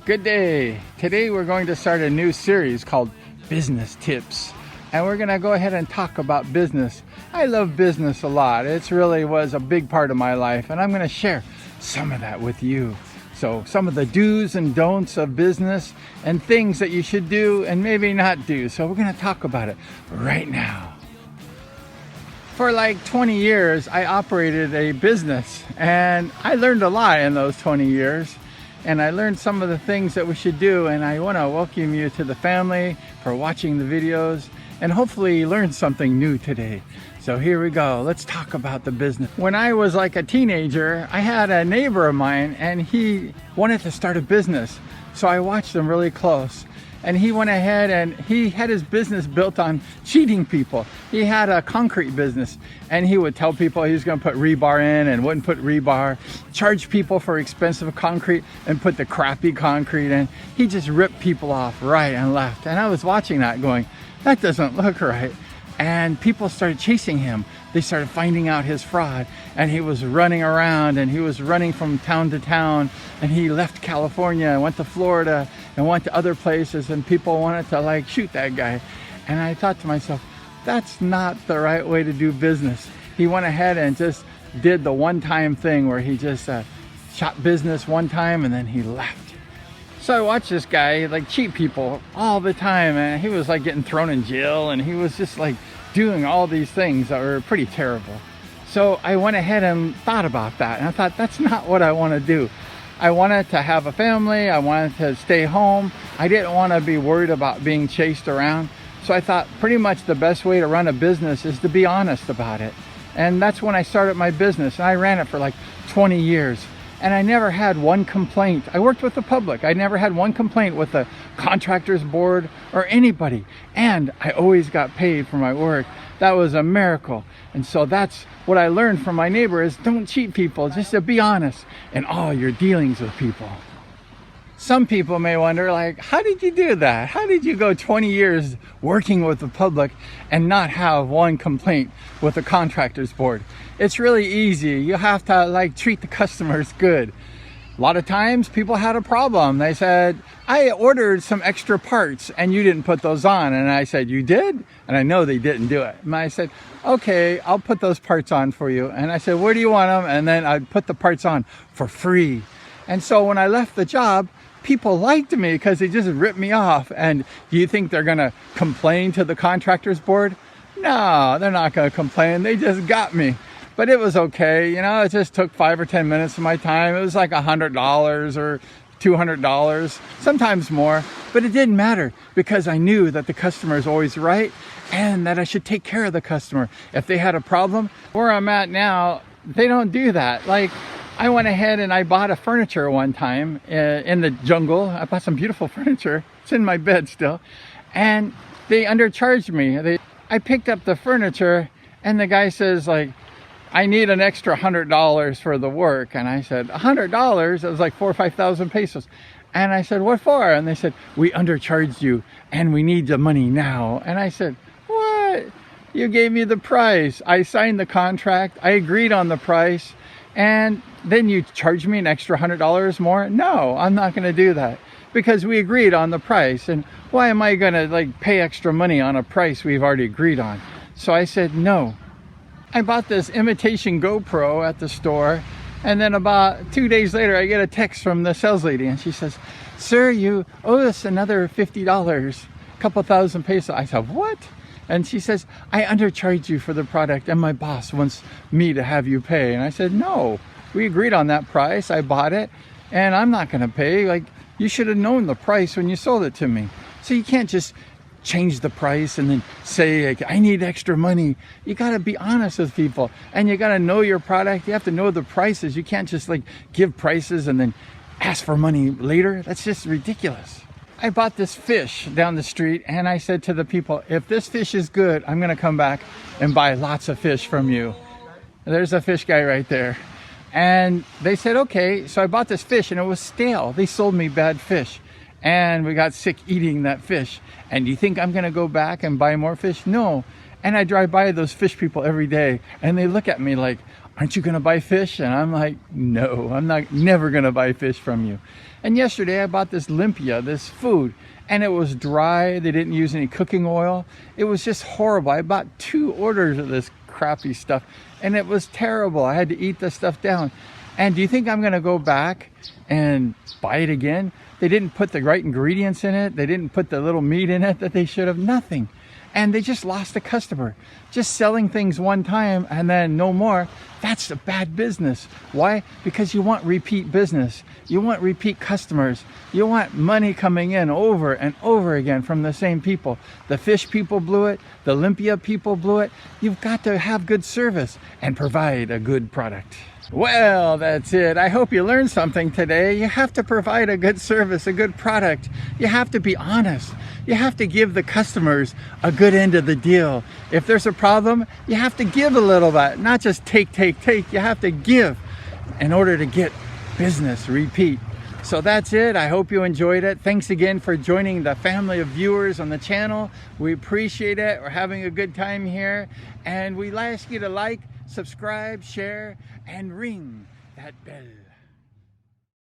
Good day. Today we're going to start a new series called Business Tips. And we're going to go ahead and talk about business. I love business a lot. It really was a big part of my life, and I'm going to share some of that with you. So some of the do's and don'ts of business and things that you should do and maybe not do. So we're going to talk about it right now. For like 20 years, I operated a business, and I learned a lot in those 20 years. And I learned some of the things that we should do, and I want to welcome you to the family for watching the videos, and hopefully you learned something new today. So here we go. Let's talk about the business. When I was like a teenager, I had a neighbor of mine, and he wanted to start a business. So I watched him really close. And he went ahead and he had his business built on cheating people. He had a concrete business, and he would tell people he was going to put rebar in and wouldn't put rebar, charge people for expensive concrete and put the crappy concrete in. He just ripped people off right and left. And I was watching that going, that doesn't look right. And people started chasing him. They started finding out his fraud, and he was running around, and he was running from town to town, and he left California and went to Florida and went to other places, and people wanted to like shoot that guy. And I thought to myself, that's not the right way to do business. He went ahead and just did the one-time thing where he just shot business one time and then he left. So I watched this guy like cheat people all the time, and he was like getting thrown in jail, and he was just like doing all these things that were pretty terrible. So I went ahead and thought about that, and I thought, that's not what I want to do. I wanted to have a family. I wanted to stay home. I didn't want to be worried about being chased around. So I thought pretty much the best way to run a business is to be honest about it. And that's when I started my business, and I ran it for like 20 years. And I never had one complaint. I worked with the public. I never had one complaint with the contractors board or anybody. And I always got paid for my work. That was a miracle. And so that's what I learned from my neighbor is don't cheat people, just to be honest in all your dealings with people. Some people may wonder, like, how did you do that? How did you go 20 years working with the public and not have one complaint with the contractors board? It's really easy. You have to like treat the customers good. A lot of times people had a problem. They said, I ordered some extra parts and you didn't put those on. And I said, you did? And I know they didn't do it. And I said, okay, I'll put those parts on for you. And I said, where do you want them? And then I'd put the parts on for free. And so when I left the job, people liked me because they just ripped me off. And do you think they're going to complain to the contractors board? No, they're not going to complain. They just got me. But it was okay. You know, it just took 5 or 10 minutes of my time. It was like $100 or $200, sometimes more. But it didn't matter because I knew that the customer is always right and that I should take care of the customer. If they had a problem, where I'm at now, they don't do that. Like, I went ahead and I bought a furniture one time in the jungle. I bought some beautiful furniture. It's in my bed still. And they undercharged me. I picked up the furniture, and the guy says, like, I need an extra $100 for the work. And I said, $100? It was like 4,000 or 5,000 pesos. And I said, what for? And they said, we undercharged you and we need the money now. And I said, what? You gave me the price. I signed the contract. I agreed on the price. And then you charge me an extra $100 more? No, I'm not going to do that because we agreed on the price. And why am I going to like pay extra money on a price we've already agreed on? So I said, no. I bought this imitation GoPro at the store, and then about 2 days later I get a text from the sales lady, and she says, sir, you owe us another $50, a couple thousand pesos. I said, what? And she says, I undercharged you for the product and my boss wants me to have you pay. And I said, no, we agreed on that price. I bought it and I'm not going to pay. Like, you should have known the price when you sold it to me. So you can't just change the price and then say, like, I need extra money. You got to be honest with people, and you got to know your product. You have to know the prices. You can't just like give prices and then ask for money later. That's just ridiculous. I bought this fish down the street, and I said to the people, if this fish is good, I'm going to come back and buy lots of fish from you. There's a fish guy right there. And they said, okay. So I bought this fish, and it was stale. They sold me bad fish, and we got sick eating that fish. And do you think I'm going to go back and buy more fish? No. And I drive by those fish people every day, and they look at me like aren't you gonna buy fish? And I'm like, no, I'm never gonna buy fish from you. And yesterday I bought this lumpia, this food, and it was dry. They didn't use any cooking oil. It was just horrible. I bought 2 orders of this crappy stuff, and it was terrible. I had to eat the stuff down. And do you think I'm gonna go back and buy it again? They didn't put the right ingredients in it. They didn't put the little meat in it that they should have. Nothing. And they just lost a customer. Just selling things one time and then no more, that's a bad business. Why? Because you want repeat business. You want repeat customers. You want money coming in over and over again from the same people. The fish people blew it. The lumpia people blew it. You've got to have good service and provide a good product. Well, that's it. I hope you learned something today. You have to provide a good service, a good product. You have to be honest. You have to give the customers a good end of the deal. If there's a problem, you have to give a little bit, not just take. You have to give in order to get business, repeat. So that's it. I hope you enjoyed it. Thanks again for joining the family of viewers on the channel. We appreciate it. We're having a good time here. And we ask you to like, subscribe, share, and ring that bell.